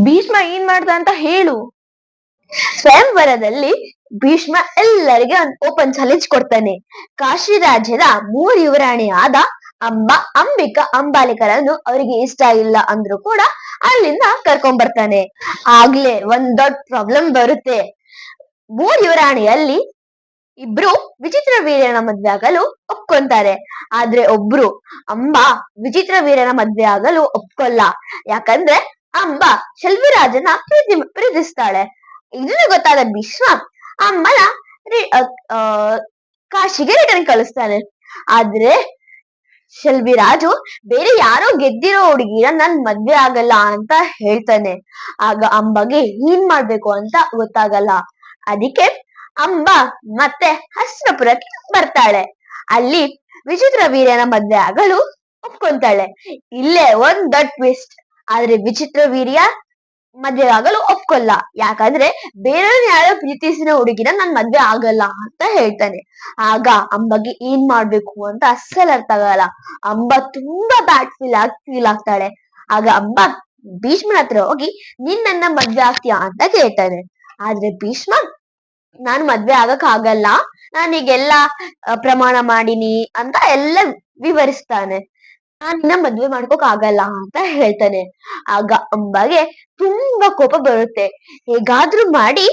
ಭೀಷ್ಮ ಏನ್ ಮಾಡ್ದ ಅಂತ ಹೇಳು. ಸ್ವಯಂವರದಲ್ಲಿ ಭೀಷ್ಮ ಎಲ್ಲರಿಗೆ ಒಂದು ಓಪನ್ ಚಾಲೆಂಜ್ ಕೊಡ್ತಾನೆ. ಕಾಶಿ ರಾಜ್ಯದ 3 ಯುವರಾಣಿ ಆದ ಅಂಬಿಕಾ, ಅಂಬಾಲಿಕರನ್ನು ಅವರಿಗೆ ಇಷ್ಟ ಇಲ್ಲ ಅಂದ್ರೂ ಕೂಡ ಅಲ್ಲಿಂದ ಕರ್ಕೊಂಡ್ ಬರ್ತಾನೆ. ಆಗ್ಲೇ ಒಂದ್ ದೊಡ್ಡ ಪ್ರಾಬ್ಲಮ್ ಬರುತ್ತೆ. 3 ಯುವರಾಣಿಯಲ್ಲಿ ಇಬ್ರು ವಿಚಿತ್ರ ವೀರ್ಯನ ಮದ್ವೆ ಆಗಲು ಒಪ್ಕೊಂತಾರೆ. ಆದ್ರೆ ಒಬ್ರು ಅಂಬಾ ವಿಚಿತ್ರ ವೀರ್ಯನ ಮದ್ವೆ ಆಗಲು ಒಪ್ಕೊಲ್ಲ. ಯಾಕಂದ್ರೆ ಅಂಬಾ ಶೆಲ್ವಿರಾಜನ ಪ್ರೀತಿಸ್ತಾಳೆ. ಇದನ್ನು ಗೊತ್ತಾದ ಭೀಷ್ಮ ಅಮ್ಮನ ಕಾಶಿಗೆ ರಿಟರ್ನ್ ಕಳಿಸ್ತಾನೆ. ಆದ್ರೆ ಶೆಲ್ವಿರಾಜು ಬೇರೆ ಯಾರೋ ಗೆದ್ದಿರೋ ಹುಡುಗಿನ ನನ್ ಮದ್ವೆ ಆಗಲ್ಲ ಅಂತ ಹೇಳ್ತಾನೆ. ಆಗ ಅಂಬಾಗೆ ಏನ್ ಮಾಡ್ಬೇಕು ಅಂತ ಗೊತ್ತಾಗಲ್ಲ. ಅದಕ್ಕೆ ಅಂಬಾ ಮತ್ತೆ ಹಸ್ತಿನಾಪುರಕ್ಕೆ ಬರ್ತಾಳೆ. ಅಲ್ಲಿ ವಿಚಿತ್ರ ವೀರ್ಯನ ಮದ್ವೆ ಆಗಲು ಒಪ್ಕೊಂತಾಳೆ. ಇಲ್ಲೇ ಒಂದ್ ದೊಡ್ಡ ಟ್ವಿಸ್ಟ್. ಆದ್ರೆ ವಿಚಿತ್ರ ವೀರ್ಯ ಮದ್ವೆ ಆಗಲು ಒಪ್ಕೊಲ್ಲ. ಯಾಕಂದ್ರೆ ಬೇರೆಯವ್ರನ್ನ ಯಾರೋ ಪ್ರೀತಿಸಿದ ಹುಡುಗಿನ ನನ್ ಮದ್ವೆ ಆಗಲ್ಲ ಅಂತ ಹೇಳ್ತಾನೆ. ಆಗ ಅಂಬಾಗೆ ಏನ್ ಮಾಡ್ಬೇಕು ಅಂತ ಅಸ್ಸಲ್ ಅರ್ಥ ಆಗಲ್ಲ. ಅಂಬಾ ತುಂಬಾ ಬ್ಯಾಡ್ ಫೀಲ್ ಆಗ್ತಾಳೆ. ಆಗ ಅಂಬಾ ಭೀಷ್ಮನ ಹತ್ರ ಹೋಗಿ ನೀನ್ ನನ್ನ ಮದ್ವೆ ಆಗ್ತೀಯಾ ಅಂತ ಕೇಳ್ತಾನೆ. ಆದ್ರೆ ಭೀಷ್ಮ ನಾನು ಮದ್ವೆ ಆಗಕ್ ಆಗಲ್ಲ, ನಾನೀಗೆಲ್ಲಾ ಪ್ರಮಾಣ ಮಾಡಿನಿ ಅಂತ ಎಲ್ಲ ವಿವರಿಸ್ತಾನೆ. ನಾನಿನ್ನ ಮದ್ವೆ ಮಾಡ್ಕೋಕ್ ಆಗಲ್ಲ ಅಂತ ಹೇಳ್ತಾನೆ. ಆಗ ಅಂಬಾಗೆ ತುಂಬಾ ಕೋಪ ಬರುತ್ತೆ. ಹೇಗಾದ್ರೂ ಮಾಡಿ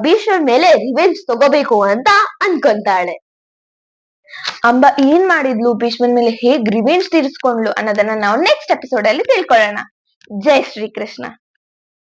ಭೀಷ್ಮನ್ ಮೇಲೆ ರಿವೆಂಜ್ ತಗೋಬೇಕು ಅಂತ ಅನ್ಕೊಂತಾಳೆ. ಅಂಬಾ ಏನ್ ಮಾಡಿದ್ಲು, ಭೀಷ್ಮನ್ ಮೇಲೆ ಹೇಗ್ ರಿವೆಂಜ್ ತೀರಿಸ್ಕೊಂಡ್ಲು ಅನ್ನೋದನ್ನ ನಾವು ನೆಕ್ಸ್ಟ್ ಎಪಿಸೋಡ್ ಅಲ್ಲಿ ತಿಳ್ಕೊಳ್ಳೋಣ. ಜೈ ಶ್ರೀಕೃಷ್ಣ.